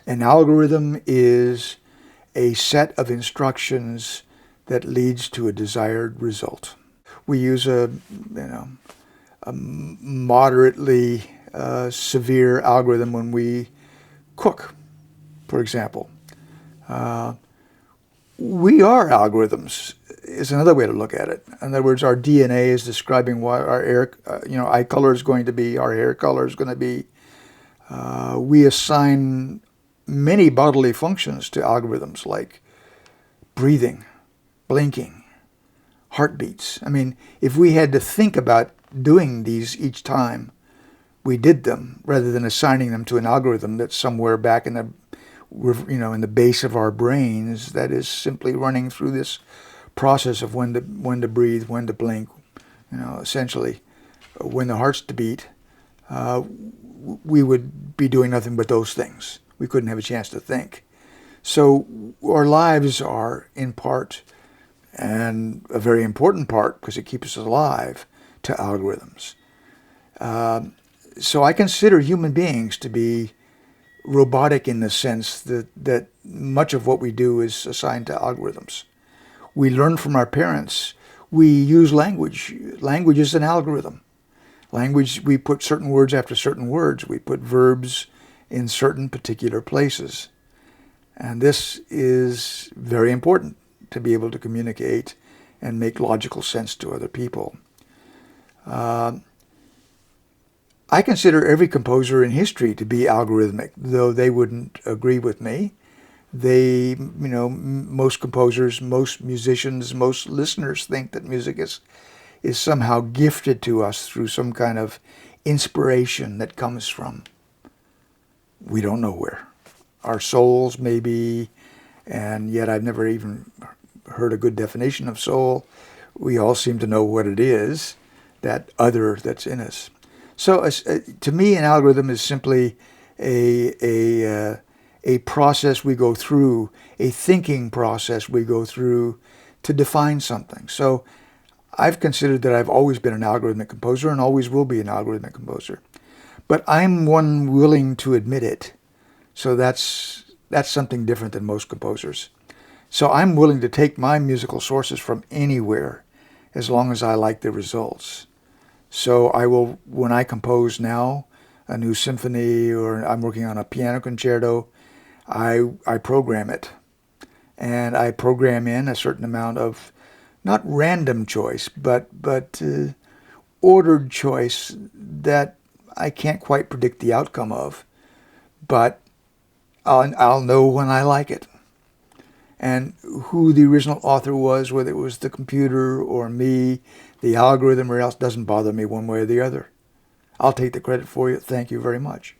An algorithm is a set of instructions that leads to a desired result. We use a moderately severe algorithm when we cook, for example. We are algorithms is another way to look at it. In other words, our DNA is describing what our eye color is going to be, our hair color is going to be. We assign many bodily functions to algorithms like breathing, blinking, heartbeats. I mean, if we had to think about doing these each time we did them, rather than assigning them to an algorithm that's somewhere back in the in the base of our brains that is simply running through this process of when to breathe, when to blink, essentially when the heart's to beat, we would be doing nothing but those things. We couldn't have a chance to think. So our lives are in part, and a very important part because it keeps us alive, to algorithms. So I consider human beings to be robotic in the sense that much of what we do is assigned to algorithms. We learn from our parents. We use language. Language is an algorithm. Language, we put certain words after certain words. We put verbs in certain particular places. And this is very important to be able to communicate and make logical sense to other people. I consider every composer in history to be algorithmic, though they wouldn't agree with me. They, most composers, most musicians, most listeners think that music is somehow gifted to us through some kind of inspiration that comes from, we don't know where. Our souls, maybe, and yet I've never even heard a good definition of soul. We all seem to know what it is, that other that's in us. So to me, an algorithm is simply a process we go through, a thinking process we go through to define something. So I've considered that I've always been an algorithmic composer and always will be an algorithmic composer. But I'm one willing to admit it. So that's something different than most composers. So I'm willing to take my musical sources from anywhere as long as I like the results. So I will, when I compose now a new symphony or I'm working on a piano concerto, I program it. And I program in a certain amount of, not random choice, but ordered choice that I can't quite predict the outcome of. But I'll know when I like it. And who the original author was, whether it was the computer or me, the algorithm or else, doesn't bother me one way or the other. I'll take the credit for you. Thank you very much.